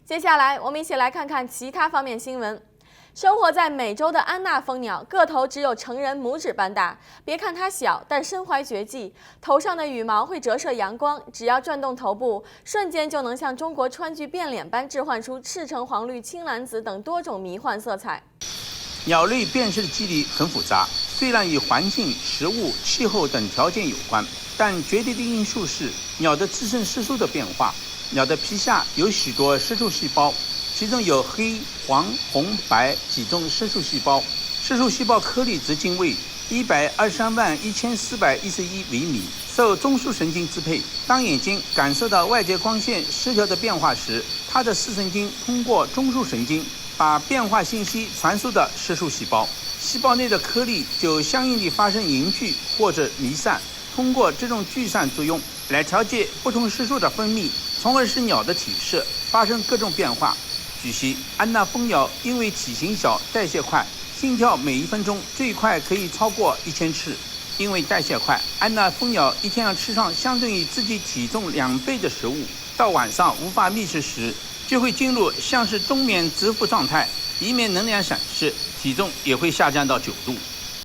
接下来，我们一起来看看其他方面新闻。生活在美洲的安娜蜂鸟，个头只有成人拇指般大。别看它小，但身怀绝技，头上的羽毛会折射阳光，只要转动头部，瞬间就能像中国川剧变脸般置换出赤橙黄绿青蓝紫等多种迷幻色彩。鸟类辨识的机理很复杂，虽然与环境、食物、气候等条件有关，但决定的因素是鸟的自身色素的变化。鸟的皮下有许多色素细胞。其中有黑、黄、红、白几种色素细胞，色素细胞颗粒直径为1231411微米，受中枢神经支配。当眼睛感受到外界光线失调的变化时，它的视神经通过中枢神经把变化信息传输到色素细胞，细胞内的颗粒就相应地发生凝聚或者离散，通过这种聚散作用来调节不同色素的分泌，从而使鸟的体色发生各种变化。据悉，安娜蜂鸟因为体型小、代谢快，心跳每1分钟最快可以超过1000次。因为代谢快，安娜蜂鸟一天要吃上相对于自己体重2倍的食物，到晚上无法觅食时，就会进入像是冬眠蛰伏状态，以免能量闪失，体重也会下降到9度。